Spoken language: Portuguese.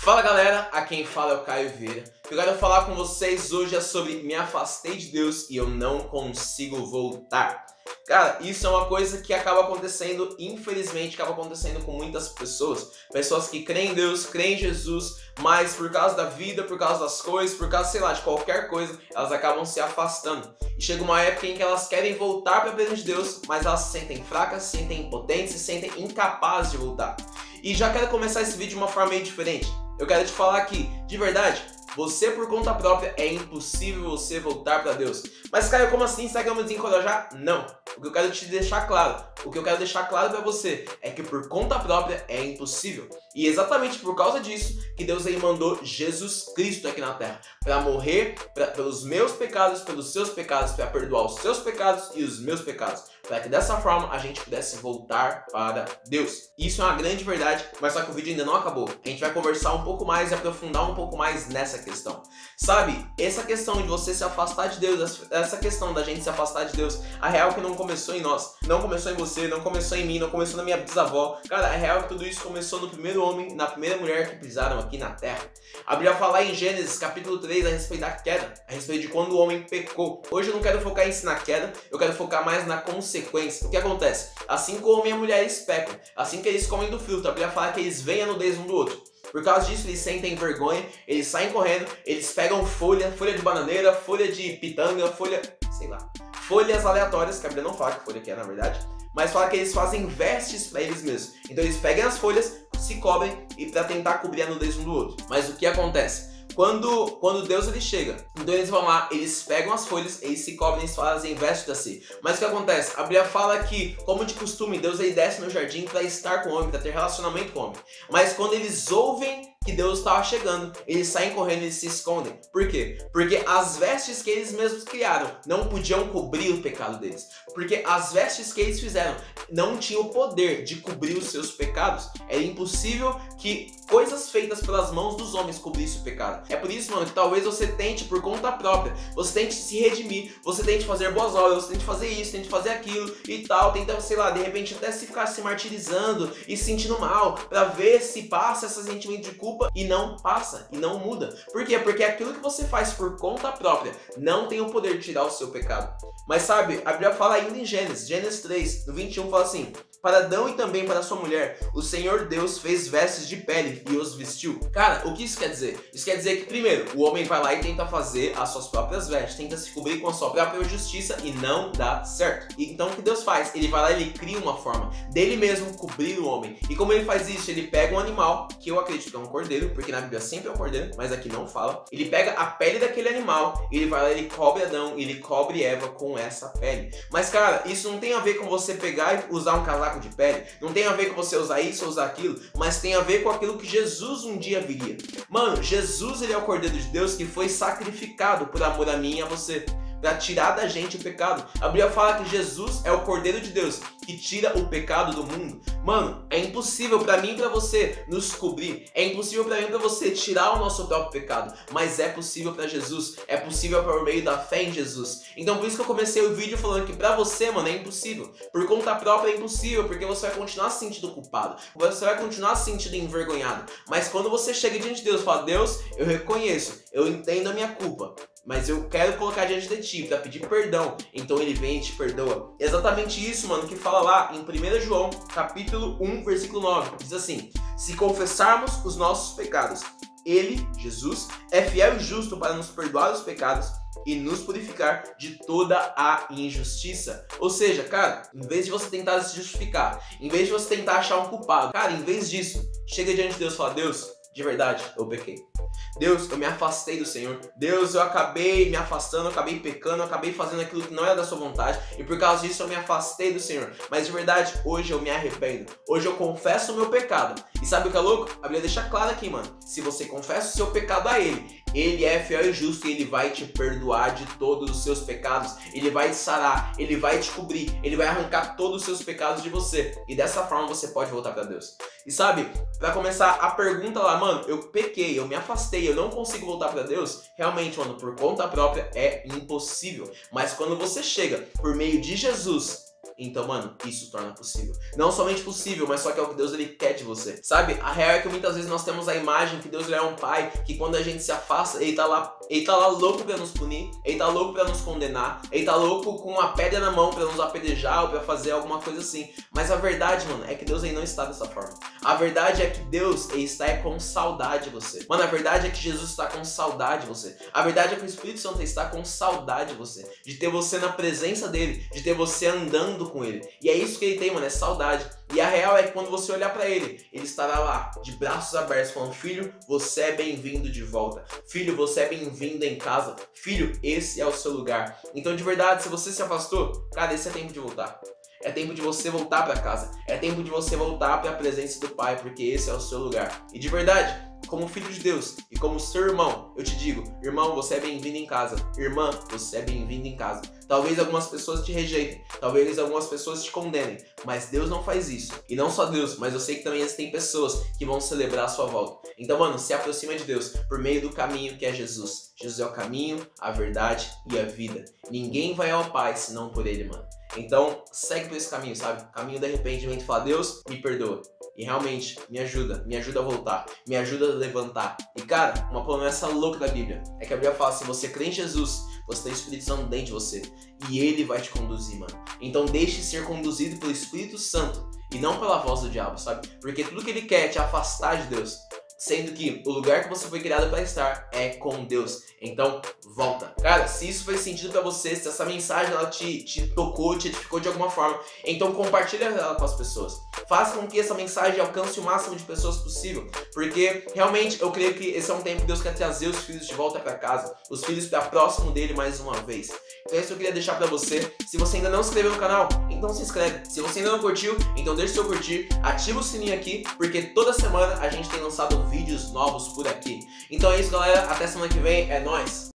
Fala galera, aqui quem fala é o Caio Vieira. Eu quero falar com vocês hoje é sobre me afastei de Deus e eu não consigo voltar. Cara, isso é uma coisa que acaba acontecendo, infelizmente, acaba acontecendo com muitas pessoas. Pessoas que creem em Deus, creem em Jesus, mas por causa da vida, por causa das coisas, por causa, sei lá, de qualquer coisa, elas acabam se afastando. E chega uma época em que elas querem voltar para a presença de Deus, mas elas se sentem fracas, se sentem impotentes, se sentem incapazes de voltar. E já quero começar esse vídeo de uma forma meio diferente. Eu quero te falar que, de verdade, você por conta própria é impossível você voltar para Deus. Mas Caio, como assim? Será que eu vou me desencorajar? Não. O que eu quero te deixar claro, para você é que por conta própria é impossível. E exatamente por causa disso que Deus aí mandou Jesus Cristo aqui na Terra para morrer pelos meus pecados, pelos seus pecados, para perdoar os seus pecados e os meus pecados, para que dessa forma a gente pudesse voltar para Deus. Isso é uma grande verdade, mas só que o vídeo ainda não acabou. A gente vai conversar um pouco mais e aprofundar um pouco mais nessa questão. Sabe, essa questão de você se afastar de Deus, essa questão da gente se afastar de Deus, a real que não começou em nós, não começou em você, não começou em mim, não começou na minha bisavó. Cara, a real que tudo isso começou no primeiro homem, na primeira mulher que pisaram aqui na Terra. A Bíblia fala em Gênesis capítulo 3 a respeito da queda, a respeito de quando o homem pecou. Hoje eu não quero focar em si na queda, eu quero focar mais na consequência. O que acontece? Assim como o homem e a mulher eles pecam, assim que eles comem do fruto, a Bíblia fala que eles veem a nudez um do outro. Por causa disso, eles sentem vergonha, eles saem correndo, eles pegam folha de bananeira, folha de pitanga, folhas aleatórias, que a Bíblia não fala que folha que é na verdade, mas fala que eles fazem vestes para eles mesmos. Então eles pegam as folhas, se cobrem e para tentar cobrir a nudez um do outro. Mas o que acontece? Quando Deus ele chega, então eles vão lá, eles pegam as folhas, eles se cobrem, eles fazem vestes assim. Mas o que acontece? A Bíblia fala que, como de costume, Deus ele desce no jardim para estar com o homem, para ter relacionamento com o homem. Mas quando eles ouvem que Deus estava chegando, eles saem correndo e eles se escondem. Por quê? Porque as vestes que eles mesmos criaram não podiam cobrir o pecado deles. Porque as vestes que eles fizeram não tinham o poder de cobrir os seus pecados. Era impossível que coisas feitas pelas mãos dos homens cobrissem o pecado. É por isso, mano, que talvez você tente por conta própria, você tente se redimir, você tente fazer boas obras, você tente fazer isso, tente fazer aquilo e tal, tenta, sei lá, de repente até se ficar se martirizando e se sentindo mal, pra ver se passa esse sentimento de culpa e não passa, e não muda. Por quê? Porque aquilo que você faz por conta própria não tem o poder de tirar o seu pecado. Mas sabe, a Bíblia fala ainda em Gênesis 3, no 21, fala assim: para Adão e também para sua mulher, o Senhor Deus fez vestes de pele e os vestiu. Cara, o que isso quer dizer? Isso quer dizer que, primeiro, o homem vai lá e tenta fazer as suas próprias vestes, tenta se cobrir com a sua própria justiça e não dá certo. E então o que Deus faz? Ele vai lá e ele cria uma forma dele mesmo cobrir o homem. E como ele faz isso? Ele pega um animal, que eu acredito que é um cordeiro, porque na Bíblia sempre é um cordeiro, mas aqui não fala. Ele pega a pele daquele animal, ele vai lá e ele cobre Adão, ele cobre Eva com essa pele. Mas cara, isso não tem a ver com você pegar e usar um casaco de pele, não tem a ver com você usar isso ou usar aquilo, mas tem a ver com aquilo que Jesus um dia viria. Mano, Jesus ele é o Cordeiro de Deus que foi sacrificado por amor a mim e a você, para tirar da gente o pecado. A Bíblia fala que Jesus é o Cordeiro de Deus que tira o pecado do mundo. Mano, é impossível para mim e para você nos cobrir, é impossível para mim e para você tirar o nosso próprio pecado, mas é possível para Jesus, é possível por meio da fé em Jesus. Então por isso que eu comecei o vídeo falando que para você, mano, é impossível. Por conta própria é impossível, porque você vai continuar se sentindo culpado, você vai continuar se sentindo envergonhado. Mas quando você chega diante de Deus e fala: Deus, eu reconheço, eu entendo a minha culpa, mas eu quero colocar diante de ti para pedir perdão. Então ele vem e te perdoa. Exatamente isso, mano, que fala lá em 1 João, capítulo 1, versículo 9. Diz assim: se confessarmos os nossos pecados, ele, Jesus, é fiel e justo para nos perdoar os pecados e nos purificar de toda a injustiça. Ou seja, cara, em vez de você tentar se justificar, em vez de você tentar achar um culpado, cara, em vez disso, chega diante de Deus e fala: Deus, de verdade, eu pequei. Deus, eu me afastei do Senhor. Deus, eu acabei me afastando, eu acabei pecando, eu acabei fazendo aquilo que não era da sua vontade. E por causa disso eu me afastei do Senhor. Mas de verdade, hoje eu me arrependo. Hoje eu confesso o meu pecado. E sabe o que é louco? A Bíblia deixa claro aqui, mano. Se você confessa o seu pecado a Ele, Ele é fiel e justo e Ele vai te perdoar de todos os seus pecados. Ele vai te sarar, Ele vai te cobrir, Ele vai arrancar todos os seus pecados de você. E dessa forma você pode voltar para Deus. E sabe, pra começar a pergunta lá, mano, eu pequei, eu me afastei, eu não consigo voltar para Deus. Realmente, mano, por conta própria é impossível. Mas quando você chega por meio de Jesus Então, mano, isso torna possível. Não somente possível, mas só que é o que Deus ele quer de você. Sabe? A real é que muitas vezes nós temos a imagem que Deus ele é um pai, que quando a gente se afasta, ele tá lá louco pra nos punir, ele tá louco pra nos condenar, ele tá louco com uma pedra na mão pra nos apedrejar ou pra fazer alguma coisa assim. Mas a verdade, mano, é que Deus ele não está dessa forma. A verdade é que Deus ele está com saudade de você. Mano, a verdade é que Jesus está com saudade de você. A verdade é que o Espírito Santo está com saudade de você, de ter você na presença dele, de ter você andando com ele. E é isso que ele tem, mano, é saudade. E a real é que quando você olhar pra ele, ele estará lá, de braços abertos, falando: filho, você é bem-vindo de volta. Filho, você é bem-vindo em casa. Filho, esse é o seu lugar. Então, de verdade, se você se afastou, cara, esse é tempo de voltar. É tempo de você voltar pra casa. É tempo de você voltar pra presença do Pai, porque esse é o seu lugar. E de verdade, como filho de Deus e como seu irmão, eu te digo: irmão, você é bem-vindo em casa. Irmã, você é bem-vindo em casa. Talvez algumas pessoas te rejeitem, talvez algumas pessoas te condenem, mas Deus não faz isso. E não só Deus, mas eu sei que também existem pessoas que vão celebrar a sua volta. Então, mano, se aproxima de Deus por meio do caminho que é Jesus. Jesus é o caminho, a verdade e a vida. Ninguém vai ao Pai senão por Ele, mano. Então, segue por esse caminho, sabe? Caminho de arrependimento, fala: Deus, me perdoa. E realmente, me ajuda a voltar, me ajuda a levantar. E cara, uma promessa louca da Bíblia é que a Bíblia fala: se você crê em Jesus, você tem o Espírito Santo dentro de você. E ele vai te conduzir, mano. Então deixe ser conduzido pelo Espírito Santo e não pela voz do diabo, sabe? Porque tudo que ele quer é te afastar de Deus. Sendo que o lugar que você foi criado para estar é com Deus. Então, volta. Cara, se isso fez sentido pra você, se essa mensagem ela te tocou, te edificou de alguma forma, então compartilha ela com as pessoas. Faça com que essa mensagem alcance o máximo de pessoas possível. Porque, realmente, eu creio que esse é um tempo que Deus quer trazer os filhos de volta pra casa. Os filhos pra próximo dele mais uma vez. Então é isso que eu queria deixar pra você. Se você ainda não se inscreveu no canal, então se inscreve. Se você ainda não curtiu, então deixa o seu curtir. Ativa o sininho aqui, porque toda semana a gente tem lançado vídeos novos por aqui. Então é isso, galera. Até semana que vem. É nóis!